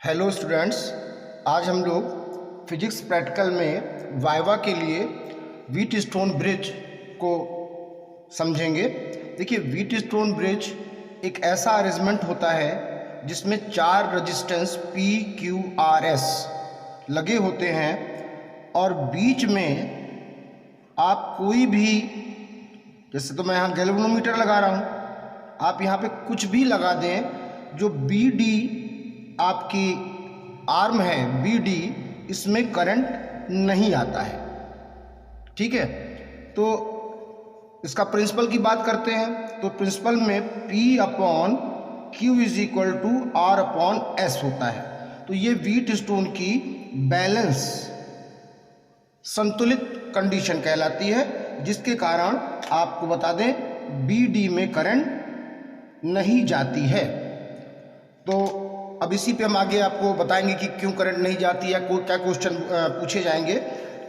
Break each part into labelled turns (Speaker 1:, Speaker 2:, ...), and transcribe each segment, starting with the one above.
Speaker 1: Hello students, आज हम लोग फिजिक्स प्रैक्टिकल में वाइवा के लिए व्हीट स्टोन ब्रिज को समझेंगे। देखिए, व्हीट स्टोन ब्रिज एक ऐसा अरेंजमेंट होता है जिसमें 4 resistance P, Q, R, S लगे होते हैं और बीच में आप कोई भी, जैसे तो मैं यहाँ गैल्वेनोमीटर लगा रहा हूँ, आप यहाँ पे कुछ भी लगा दें, जो BD आपकी आर्म है, BD, इसमें करंट नहीं आता है। ठीक है, तो इसका प्रिंसिपल की बात करते हैं। तो प्रिंसिपल में P/Q = R/S होता है। तो ये व्हीट स्टोन की बैलेंस, संतुलित कंडीशन कहलाती है, जिसके कारण आपको बता दें BD में करंट नहीं जाती है। तो अब इसी पे हम आगे आपको बताएंगे कि क्यों करंट नहीं जाती है, क्या क्वेश्चन पूछे जाएंगे।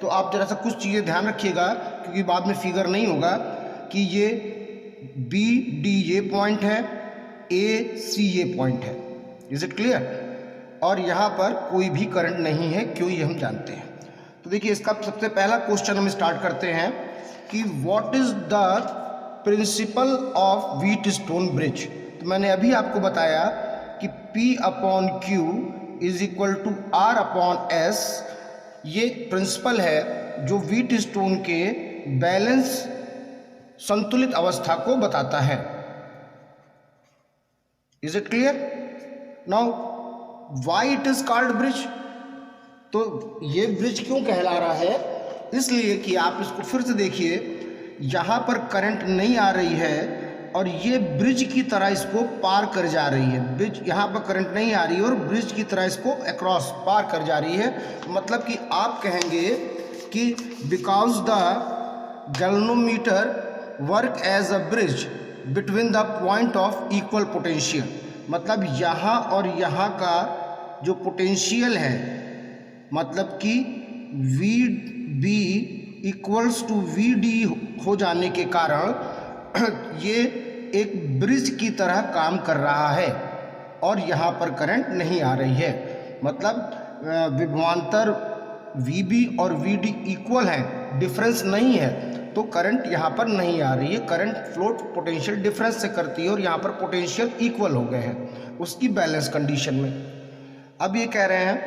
Speaker 1: तो आप जरा सा कुछ चीज़ें ध्यान रखिएगा, क्योंकि बाद में फिगर नहीं होगा कि ये BD ये पॉइंट है, AC ये पॉइंट है। Is it clear? और यहाँ पर कोई भी करंट नहीं है, क्यों, ये हम जानते हैं। तो देखिए, इसका सबसे पहला क्वेश्चन हम स्टार्ट करते हैं कि what is the principle of Wheatstone bridge. तो मैंने अभी आपको बताया कि P/Q = R/S ये प्रिंसिपल है जो व्हीट स्टोन के बैलेंस, संतुलित अवस्था को बताता है। Is it clear? Now why it is called bridge. तो ये ब्रिज क्यों कहला रहा है? इसलिए कि आप इसको फिर से देखिए, यहाँ पर करंट नहीं आ रही है और ये ब्रिज की तरह इसको पार कर जा रही है। ब्रिज, यहाँ पर करंट नहीं आ रही है और ब्रिज की तरह इसको अक्रॉस पार कर जा रही है। मतलब कि आप कहेंगे कि because the galvanometer work as a bridge between the point of equal potential. मतलब यहाँ और यहाँ का जो पोटेंशियल है, मतलब कि VB = VD हो जाने के कारण ये एक ब्रिज की तरह काम कर रहा है और यहाँ पर करंट नहीं आ रही है। मतलब विभवांतर VB और VD इक्वल है, डिफरेंस नहीं है, तो करंट यहाँ पर नहीं आ रही है। करंट फ्लोट पोटेंशियल डिफरेंस से करती है और यहाँ पर पोटेंशियल इक्वल हो गए हैं उसकी बैलेंस कंडीशन में। अब ये कह रहे हैं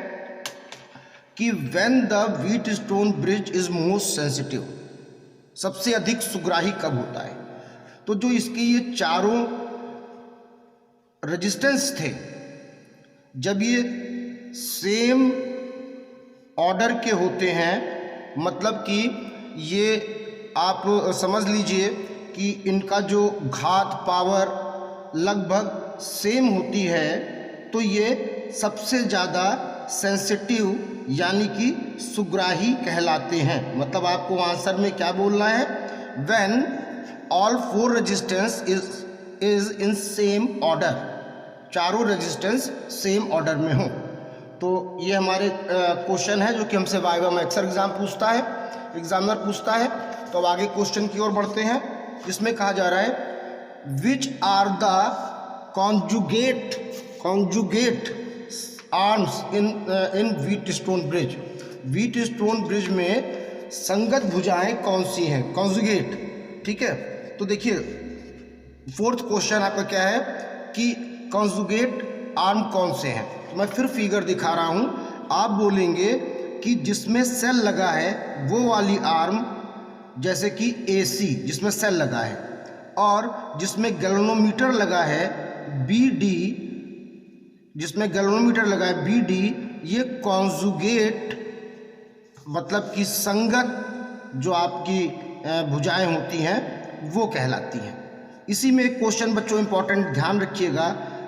Speaker 1: कि when the wheat stone bridge is most sensitive, सबसे अधिक सुग्राही कब होता है। तो जो इसके ये चारों रेजिस्टेंस थे, जब ये सेम ऑर्डर के होते हैं, मतलब कि ये आप समझ लीजिए कि इनका जो घात पावर लगभग सेम होती है, तो ये सबसे ज़्यादा सेंसिटिव यानी कि सुग्राही कहलाते हैं। मतलब आपको आंसर में क्या बोलना है? When all 4 resistance is in same order, चारों रेजिस्टेंस सेम ऑर्डर में हो। तो ये हमारे क्वेश्चन है जो कि हमसे वाइवा में अक्सर एग्जामिनर पूछता है। तो अब आगे क्वेश्चन की ओर बढ़ते हैं, जिसमें कहा जा रहा है which are the conjugate arms in Wheatstone bridge. Wheatstone bridge में संगत भुजाएं कौन सी हैं? कॉन्जुगेट। ठीक है, तो देखिए, 4th क्वेश्चन आपका क्या है कि कॉन्जुगेट आर्म कौन से हैं। तो मैं फिर फिगर दिखा रहा हूं, आप बोलेंगे कि जिसमें सेल लगा है वो वाली आर्म, जैसे कि AC जिसमें सेल लगा है, और जिसमें गैल्वेनोमीटर लगा है BD, जिसमें गैल्वेनोमीटर लगा है BD, ये कॉन्जुगेट मतलब कि संगत जो आपकी भुजाएं होती हैं वो कहलाती हैं। इसी में एक क्वेश्चन बच्चों इंपॉर्टेंट ध्यान रखिएगा,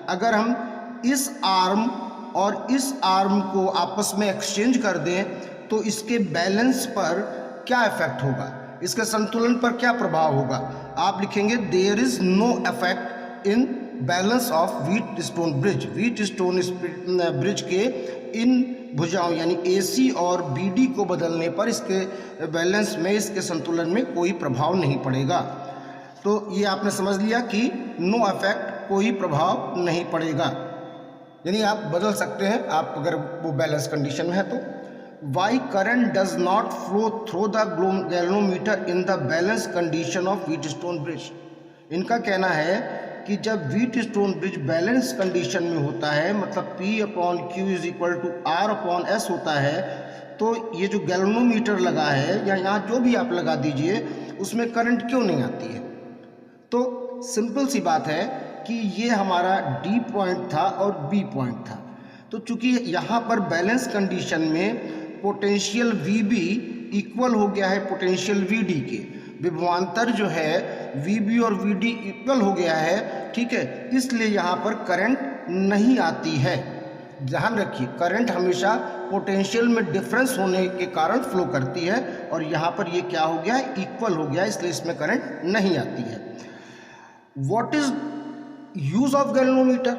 Speaker 1: अगर हम इस आर्म और इस आर्म को आपस में एक्सचेंज कर दें तो इसके बैलेंस पर क्या इफेक्ट होगा, इसके संतुलन पर क्या प्रभाव होगा। आप लिखेंगे there is no effect in balance of Wheatstone bridge. Wheatstone bridge के इन भुजाओं यानी AC और BD को बदलने पर इसके बैलेंस में, इसके संतुलन में कोई प्रभाव नहीं पड़ेगा। तो ये आपने समझ लिया कि नो इफेक्ट, कोई प्रभाव नहीं पड़ेगा। यानी आप बदल सकते हैं आप अगर वो बैलेंस कंडीशन में है तो। Why current does not flow through the galvanometer in the balance condition of Wheatstone bridge. इनका कहना है कि जब व्हीटस्टोन ब्रिज बैलेंस कंडीशन में होता है, मतलब P/Q is equal to R/S होता है, तो ये जो गैल्वेनोमीटर लगा है या यहाँ जो भी आप लगा दीजिए उसमें करंट क्यों नहीं आती है। तो सिंपल सी बात है कि ये हमारा D पॉइंट था और B पॉइंट था, तो चूंकि यहाँ पर बैलेंस कंडीशन में पोटेंशियल VB इक्वल हो गया है पोटेंशियल VD के, विभवांतर जो है VB और VD इक्वल हो गया है, ठीक है, इसलिए यहाँ पर करंट नहीं आती है। ध्यान रखिए करंट हमेशा पोटेंशियल में डिफरेंस होने के कारण फ्लो करती है, और यहाँ पर ये क्या हो गया है, इक्वल हो गया, इसलिए इसमें करंट नहीं आती है। What is use of galvanometer?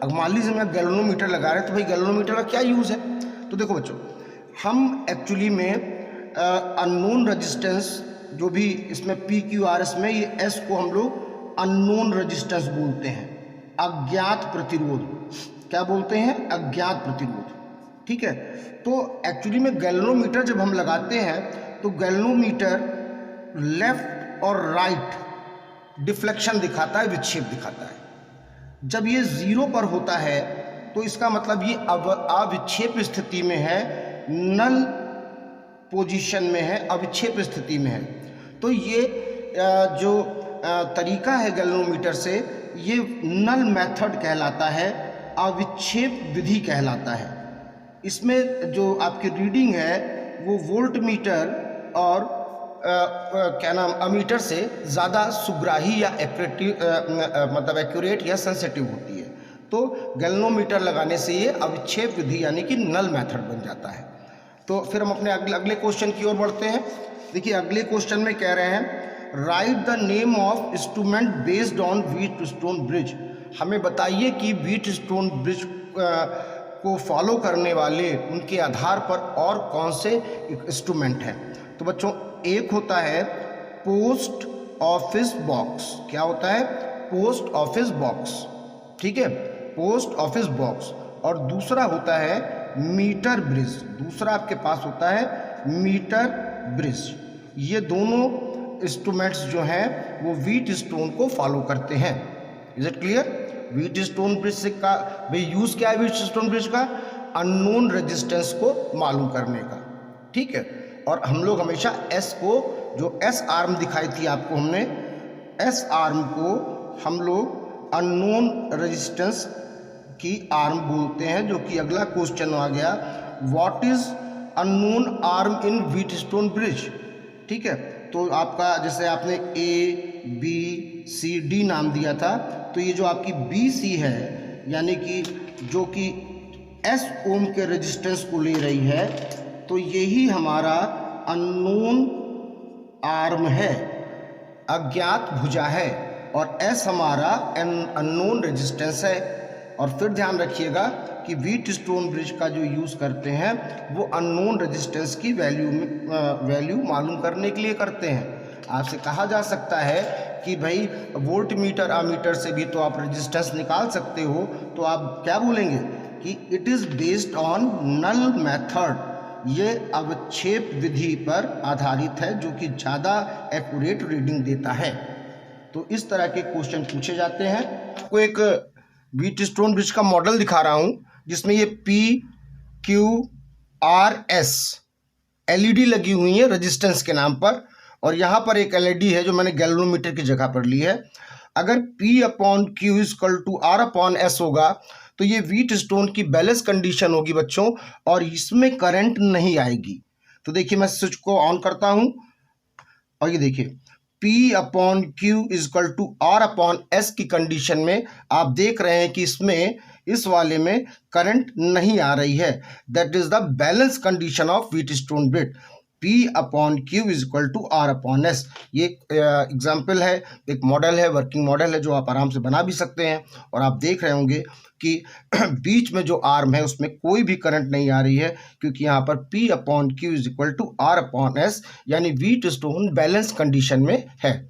Speaker 1: अब मान लीजिए मैं गैल्वेनोमीटर लगा रहे हैं, तो भाई गैल्वेनोमीटर का क्या यूज है? तो देखो बच्चों, हम एक्चुअली में अननोन रेजिस्टेंस जो भी इसमें PQRS में ये S को हम लोग अननोन रेजिस्टेंस बोलते हैं, अज्ञात प्रतिरोध। क्या बोलते हैं? अज्ञात प्रतिरोध, ठीक है। तो एक्चुअली में गैल्वेनोमीटर जब हम लगाते हैं तो गैल्वेनोमीटर लेफ्ट और राइट डिफ्लेक्शन दिखाता है, विक्षेप दिखाता है। जब ये 0 पर होता है तो इसका मतलब ये अविक्षेप स्थिति में है, नल पोजीशन में है, अविक्षेप स्थिति में है। तो ये जो तरीका है गैल्वेनोमीटर से, ये नल मेथड कहलाता है, अविक्षेप विधि कहलाता है। इसमें जो आपकी रीडिंग है वो वोल्ट मीटर और क्या नाम अमीटर से ज़्यादा सुग्राही या मतलब एक्यूरेट या सेंसिटिव होती है। तो गैल्वेनोमीटर लगाने से ये अविक्षेप विधि यानी कि नल मेथड बन जाता है। तो फिर हम अपने अगले क्वेश्चन की ओर बढ़ते हैं। देखिए अगले क्वेश्चन में कह रहे हैं right the name of instrument based on Wheatstone bridge. हमें बताइए कि व्हीटस्टोन ब्रिज को फॉलो करने वाले उनके आधार पर और कौन से इंस्ट्रूमेंट हैं। तो बच्चों एक होता है पोस्ट ऑफिस बॉक्स। क्या होता है? पोस्ट ऑफिस बॉक्स, ठीक है, पोस्ट ऑफिस बॉक्स। और दूसरा होता है मीटर ब्रिज। दूसरा आपके पास होता है मीटर ब्रिज। ये दोनों इंस्ट्रूमेंट्स जो हैं वो व्हीटस्टोन को फॉलो करते हैं। Is it clear? Wheatstone bridge से का भाई यूज क्या है? व्हीटस्टोन ब्रिज का अननोन रेजिस्टेंस को मालूम करने का, ठीक है। और हम लोग हमेशा एस को, जो एस आर्म दिखाई थी आपको हमने, एस आर्म को हम लोग अननोन रेजिस्टेंस की आर्म बोलते हैं। जो कि अगला क्वेश्चन आ गया, what is unknown arm in Wheatstone bridge, ठीक है। तो आपका जैसे आपने ABCD नाम दिया था, तो ये जो आपकी BC है यानी कि जो कि S ओम के रेजिस्टेंस को ले रही है, तो यही हमारा अननोन आर्म है, अज्ञात भुजा है, और S हमारा अननोन रेजिस्टेंस है। और फिर ध्यान रखिएगा कि व्हीटस्टोन ब्रिज का जो यूज़ करते हैं वो अननोन रेजिस्टेंस की वैल्यू मालूम करने के लिए करते हैं। आपसे कहा जा सकता है कि भाई वोल्ट मीटर अमीटर से भी तो आप रेजिस्टेंस निकाल सकते हो, तो आप क्या बोलेंगे कि it is based on null method. ये अवक्षेप विधि पर आधारित है जो कि ज़्यादा एक्यूरेट रीडिंग देता है। तो इस तरह के क्वेश्चन पूछे जाते हैं। आपको एक व्हीटस्टोन ब्रिज का मॉडल दिखा रहा हूँ जिसमें ये PQRS LED लगी हुई है रेजिस्टेंस के नाम पर, और यहाँ पर एक LED है जो मैंने गैल्वेनोमीटर की जगह पर ली है। अगर P/Q = R/S होगा तो ये व्हीटस्टोन की बैलेंस कंडीशन होगी बच्चों, और इसमें करंट नहीं आएगी। तो देखिए मैं स्विच को ऑन करता हूँ और ये देखिए P/Q = R/S की कंडीशन में आप देख रहे हैं कि इसमें इस वाले में करंट नहीं आ रही है। That is the balance condition of Wheatstone bridge. P/Q = R/S। ये एग्जाम्पल है, एक मॉडल है, वर्किंग मॉडल है जो आप आराम से बना भी सकते हैं। और आप देख रहे होंगे कि बीच में जो आर्म है उसमें कोई भी करंट नहीं आ रही है, क्योंकि यहाँ पर P/Q = R/S यानी व्हीटस्टोन बैलेंस कंडीशन में है।